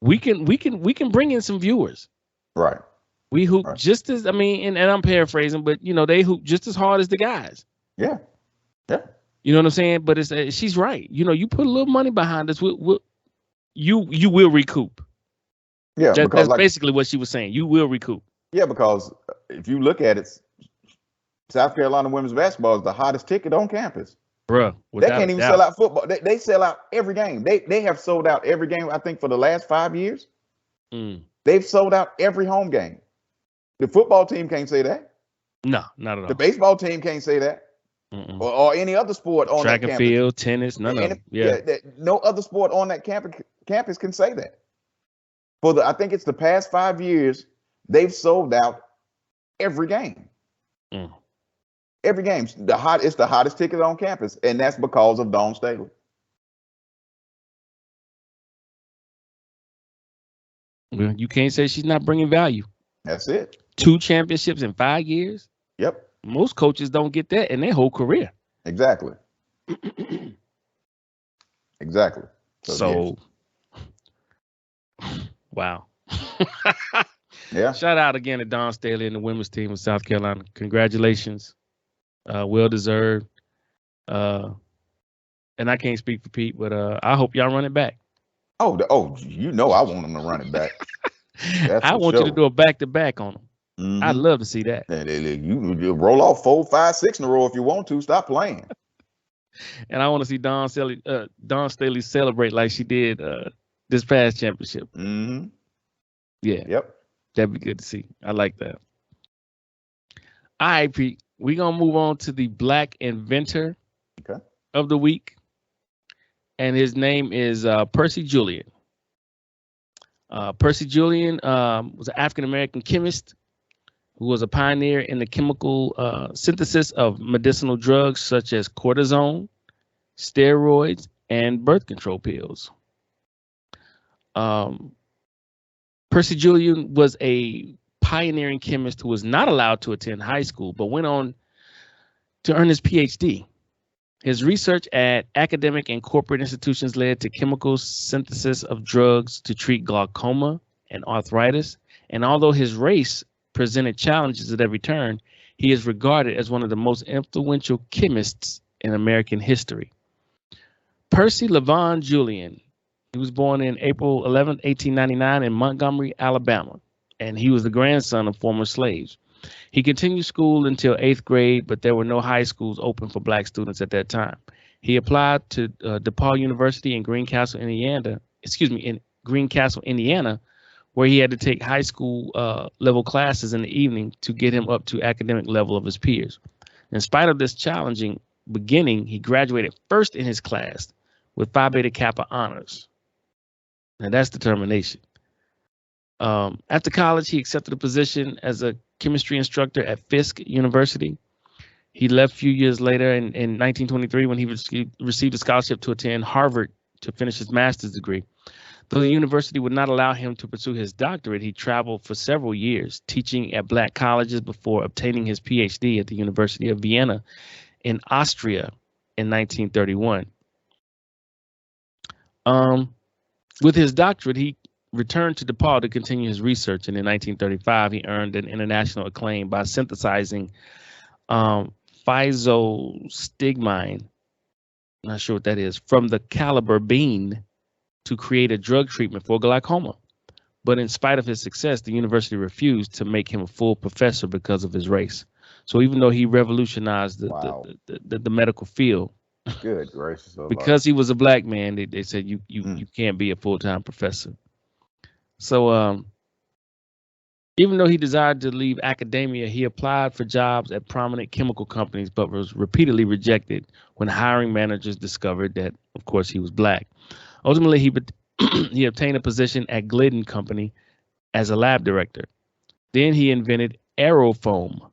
we can bring in some viewers. Right. We hoop just as, I mean, and I'm paraphrasing, but they hoop just as hard as the guys. Yeah. You know what I'm saying? But she's right. You put a little money behind us, you will recoup. Yeah, that's basically what she was saying. You will recoup. Yeah, because if you look at it, South Carolina women's basketball is the hottest ticket on campus. Bruh, they can't even sell out football. They sell out every game. They have sold out every game, I think, for the last 5 years. They've sold out every home game. The football team can't say that. No, not at all. The baseball team can't say that. Or any other sport on track that campus. Track and field, tennis, none of them. Yeah. No other sport on that campus can say that. I think it's the past 5 years, they've sold out every game. Every game. It's the hottest ticket on campus, and that's because of Dawn Staley. Well, you can't say she's not bringing value. That's it. 2 championships in 5 years. Yep. Most coaches don't get that in their whole career. Exactly. Exactly. So wow. Yeah. Shout out again to Don Staley and the women's team of South Carolina. Congratulations. Well deserved. Uh, and I can't speak for Pete, but I hope y'all run it back. Oh, you know I want them to run it back. That's I for want you to sure. do a back-to-back on them. I'd Mm-hmm. love to see that. And you roll off 4, 5, 6 in a row if you want to. Stop playing. And I want to see Don Staley celebrate like she did this past championship. Mm-hmm. Yeah, Yep. that'd be good to see. I like that. All right, Pete. We're gonna move on to the Black Inventor Okay. of the week, and his name is Percy Julian. Percy Julian was an African American chemist who was a pioneer in the chemical synthesis of medicinal drugs such as cortisone, steroids, and birth control pills. Um, Percy Julian was a pioneering chemist who was not allowed to attend high school, but went on to earn his PhD. His research at academic and corporate institutions led to chemical synthesis of drugs to treat glaucoma and arthritis. And although his race presented challenges at every turn, he is regarded as one of the most influential chemists in American history. Percy Levon Julian, he was born in April 11th, 1899 in Montgomery, Alabama, and he was the grandson of former slaves. He continued school until 8th grade, but there were no high schools open for black students at that time. He applied to DePaul University in Greencastle, Indiana, where he had to take high school level classes in the evening to get him up to academic level of his peers. In spite of this challenging beginning, he graduated first in his class with Phi Beta Kappa honors. And that's determination. After college, he accepted a position as a chemistry instructor at Fisk University. He left a few years later in 1923 when he received a scholarship to attend Harvard to finish his master's degree. Though the university would not allow him to pursue his doctorate, he traveled for several years, teaching at black colleges before obtaining his PhD at the University of Vienna in Austria in 1931. With his doctorate, he returned to DePaul to continue his research, and in 1935, he earned an international acclaim by synthesizing physostigmine, not sure what that is, from the caliber bean to create a drug treatment for glaucoma. But in spite of his success, the university refused to make him a full professor because of his race. So even though he revolutionized the medical field, good gracious, because he was a black man, they said you can't be a full-time professor. So even though he desired to leave academia, he applied for jobs at prominent chemical companies, but was repeatedly rejected when hiring managers discovered that, of course, he was black. Ultimately, he obtained a position at Glidden Company as a lab director. Then he invented Aerofoam,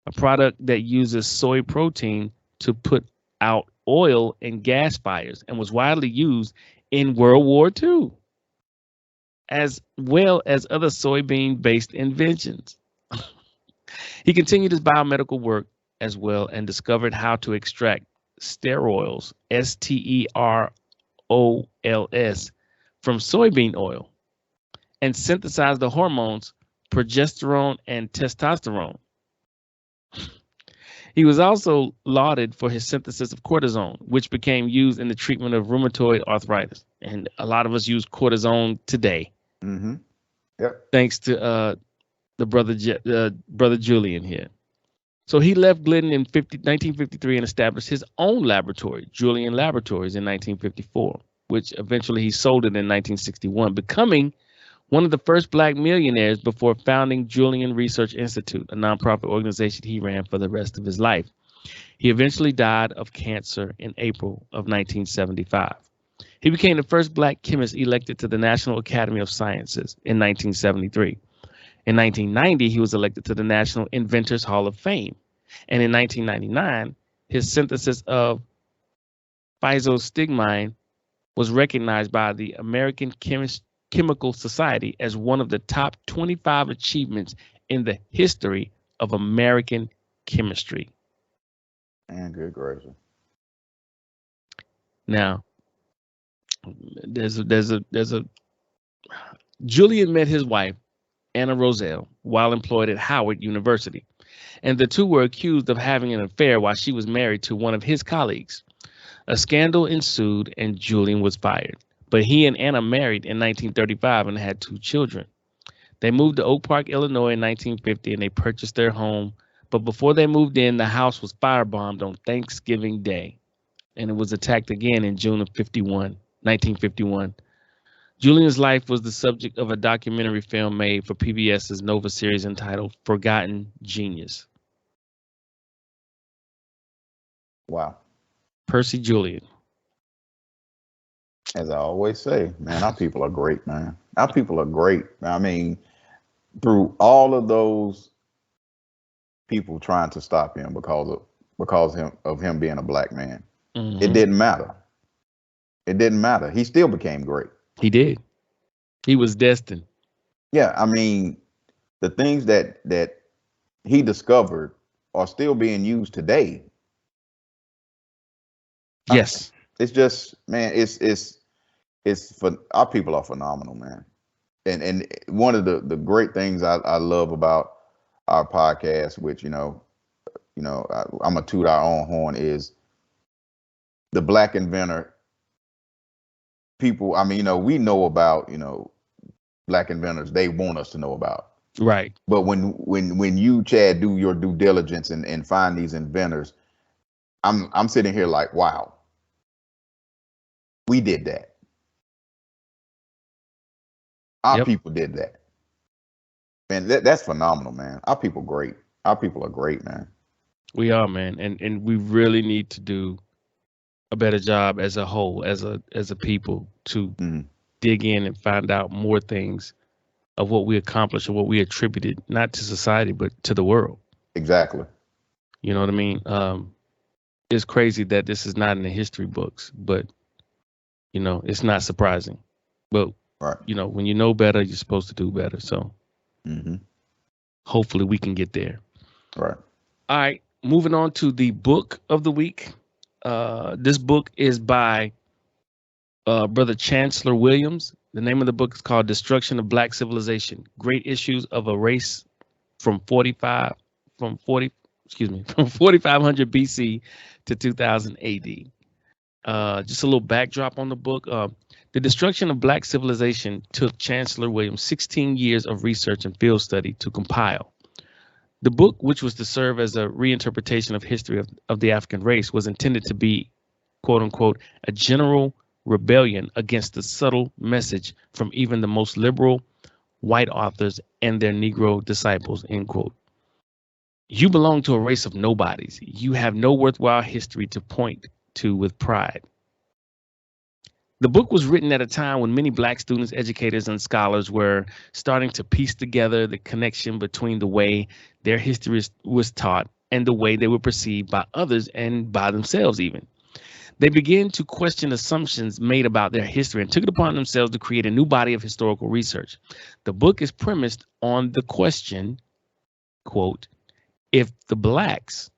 a product that uses soy protein to put out oil in gas fires and was widely used in World War II, as well as other soybean-based inventions. He continued his biomedical work as well and discovered how to extract sterols, sterols, from soybean oil and synthesize the hormones progesterone and testosterone. He was also lauded for his synthesis of cortisone, which became used in the treatment of rheumatoid arthritis. And a lot of us use cortisone today. Mm-hmm. Yep. Thanks to the brother Julian here. So he left Glidden in 1953 and established his own laboratory, Julian Laboratories, in 1954, which eventually he sold it in 1961, becoming one of the first black millionaires before founding Julian Research Institute, a nonprofit organization he ran for the rest of his life. He eventually died of cancer in April of 1975. He became the first black chemist elected to the National Academy of Sciences in 1973. In 1990, he was elected to the National Inventors Hall of Fame. And in 1999, his synthesis of physostigmine was recognized by the American Chemical Society as one of the top 25 achievements in the history of American chemistry. And good gracious. Now, there's a Julian met his wife, Anna Roselle, while employed at Howard University, and the two were accused of having an affair while she was married to one of his colleagues. A scandal ensued and Julian was fired. But he and Anna married in 1935 and had two children. They moved to Oak Park, Illinois in 1950 and they purchased their home. But before they moved in, the house was firebombed on Thanksgiving Day and it was attacked again in June of 1951. Julian's life was the subject of a documentary film made for PBS's Nova series entitled Forgotten Genius. Wow. Percy Julian. As I always say, man, our people are great, man. Our people are great. I mean, through all of those people trying to stop him because of him being a black man, it didn't matter. It didn't matter. He still became great. He did. He was destined. Yeah, I mean, the things that he discovered are still being used today. Yes. It's just, man, it's for our people are phenomenal, man. And one of the great things I love about our podcast, which I'm gonna toot our own horn, is the Black inventor. People, I mean, we know about, Black inventors they want us to know about. Right. But when you, Chad, do your due diligence and find these inventors, I'm sitting here like, wow, we did that. Our people did that. Man, that's phenomenal, man. Our people great. Our people are great, man. We are, man. And we really need to do a better job as a whole, as a people, to dig in and find out more things of what we accomplished or what we attributed, not to society, but to the world. Exactly. You know what I mean? It's crazy that this is not in the history books, but, it's not surprising. But, right. When you know better, you're supposed to do better. So hopefully we can get there. Right. All right. Moving on to the book of the week. This book is by Brother Chancellor Williams. The name of the book is called Destruction of Black Civilization: Great Issues of a Race from 4500 BC to 2000 AD. Just a little backdrop on the book. The destruction of Black civilization took Chancellor Williams 16 years of research and field study to compile. The book, which was to serve as a reinterpretation of history of the African race, was intended to be, quote unquote, a general rebellion against the subtle message from even the most liberal white authors and their Negro disciples, end quote. You belong to a race of nobodies. You have no worthwhile history to point to with pride. The book was written at a time when many Black students, educators, and scholars were starting to piece together the connection between the way their history was taught and the way they were perceived by others and by themselves even. They began to question assumptions made about their history and took it upon themselves to create a new body of historical research. The book is premised on the question, quote, if the Blacks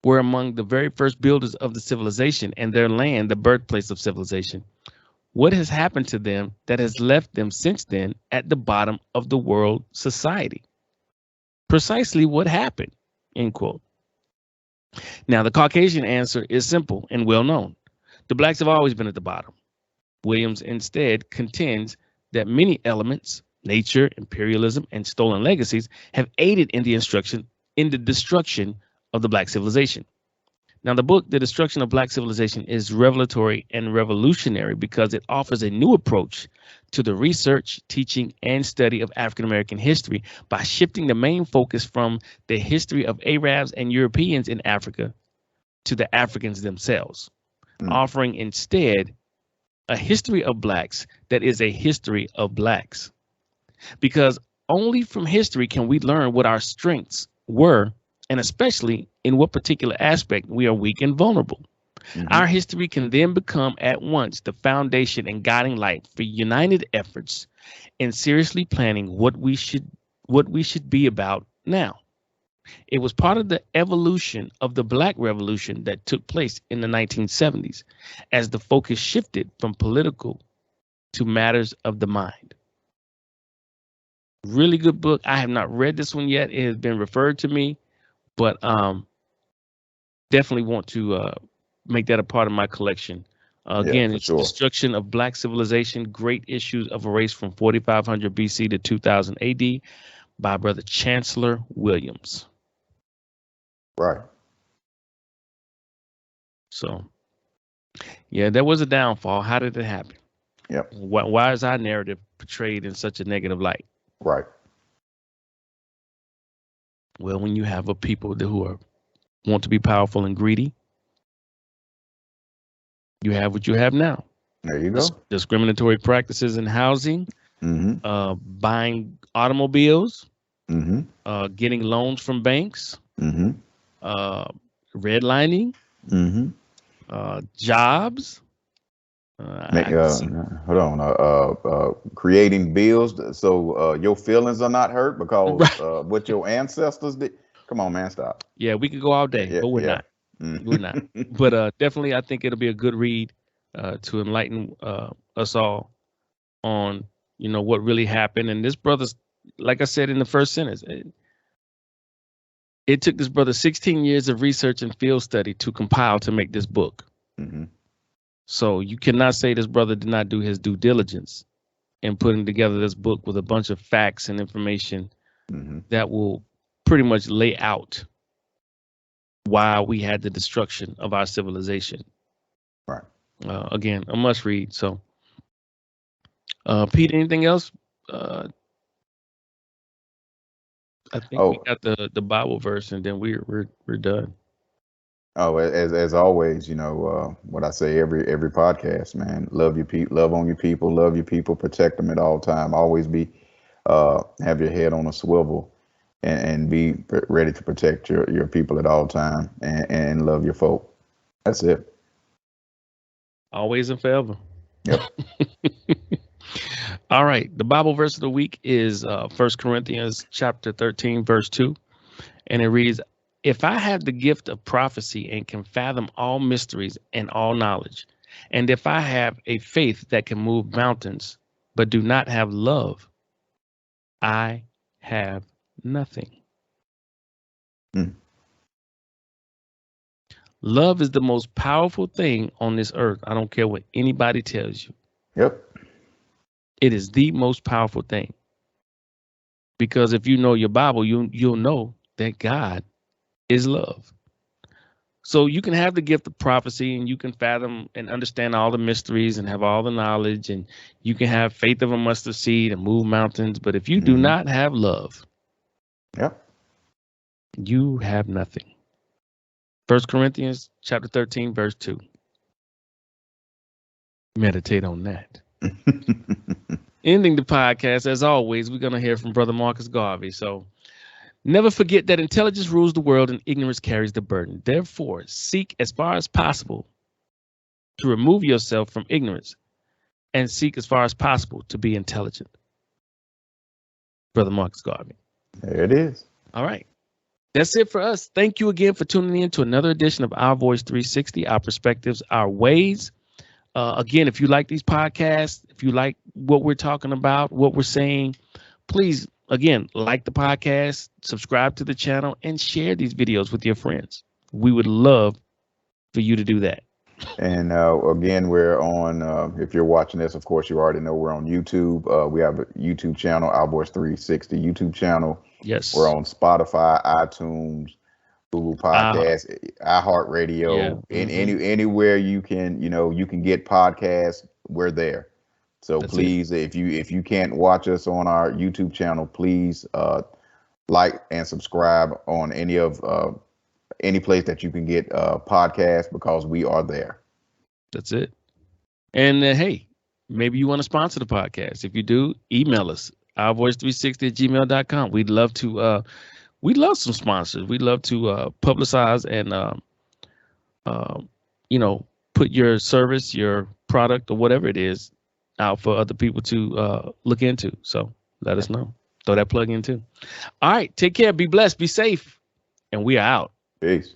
were among the very first builders of the civilization and their land the birthplace of civilization, what has happened to them that has left them since then at the bottom of the world society? Precisely what happened, end quote. Now, the Caucasian answer is simple and well known. The Blacks have always been at the bottom. Williams instead contends that many elements, nature, imperialism, and stolen legacies, have aided in the destruction of the Black civilization. Now, the book, The Destruction of Black Civilization, is revelatory and revolutionary because it offers a new approach to the research, teaching, and study of African American history by shifting the main focus from the history of Arabs and Europeans in Africa to the Africans themselves, offering instead a history of Blacks that is a history of Blacks. Because only from history can we learn what our strengths were, and especially in what particular aspect we are weak and vulnerable. Our history can then become at once the foundation and guiding light for united efforts in seriously planning what we should be about now. It was part of the evolution of the Black Revolution that took place in the 1970s as the focus shifted from political to matters of the mind. Really good book. I have not read this one yet. It has been referred to me, but definitely want to make that a part of my collection. Yeah, Again, for it's sure. Destruction of Black Civilization, Great Issues of a Race from 4500 BC to 2000 AD by Brother Chancellor Williams. Right. So, yeah, there was a downfall. How did it happen? Yep. Why is our narrative portrayed in such a negative light? Right. Well, when you have a people who want to be powerful and greedy, you have what you have now. There you go. Discriminatory practices in housing, Mm-hmm. buying automobiles, Mm-hmm. getting loans from banks, Mm-hmm. redlining, Mm-hmm. jobs. Make, I can see. hold on. Creating bills so your feelings are not hurt because Right. what your ancestors did. Come on, man, stop. Yeah, we could go all Yeah, day, yeah, but we're yeah. not. We're not. But definitely, I think it'll be a good read to enlighten us all on what really happened. And this brother's, like I said in the first sentence, it took this brother 16 years of research and field study to compile to make this book. Mm-hmm. So you cannot say this brother did not do his due diligence in putting together this book with a bunch of facts and information Mm-hmm. that will pretty much lay out why we had the destruction of our civilization. Right. Again, a must read. So, Pete, anything else? I think we Oh, got the Bible verse, and then we're done. oh, as always, what I say every podcast, man. Love your people, love on your people, love your people, protect them at all time. Always be have your head on a swivel and be ready to protect your people at all time and love your folk. That's it. Always and forever. Yep. All right. The Bible verse of the week is 1 Corinthians chapter 13, verse 2. And it reads, "If I have the gift of prophecy and can fathom all mysteries and all knowledge, and if I have a faith that can move mountains, but do not have love, I have nothing." Mm. Love is the most powerful thing on this earth. I don't care what anybody tells you. Yep. It is the most powerful thing. Because if you know your Bible, you'll know that God is love. So you can have the gift of prophecy and you can fathom and understand all the mysteries and have all the knowledge, and you can have faith of a mustard seed and move mountains. But if you do Mm-hmm. not have love, Yep. you have nothing. 1 Corinthians chapter 13, verse 2. Meditate on that. Ending the podcast, as always, we're going to hear from Brother Marcus Garvey. So never forget that intelligence rules the world and ignorance carries the burden. Therefore, seek as far as possible to remove yourself from ignorance and seek as far as possible to be intelligent. Brother Marcus Garvey. There it is. All right. That's it for us. Thank you again for tuning in to another edition of Our Voice 360, Our Perspectives, Our Ways. Again, if you like these podcasts, if you like what we're talking about, what we're saying, please, again, like the podcast, subscribe to the channel, and share these videos with your friends. We would love for you to do that. And again, we're on, if you're watching this, of course, you already know we're on YouTube. We have a YouTube channel, Our Voice 360 YouTube channel. Yes. We're on Spotify, iTunes, Google Podcasts, iHeartRadio, anywhere you can, you can get podcasts, we're there. So That's please, if you can't watch us on our YouTube channel, please like and subscribe on any place that you can get podcasts, because we are there. That's it. And hey, maybe you want to sponsor the podcast. If you do, email us, ourvoice360@gmail.com. We'd love some sponsors. We'd love to publicize and put your service, your product, or whatever it is out for other people to look into. So let us know. Throw that plug in too. All right. Take care. Be blessed. Be safe. And we are out. Peace.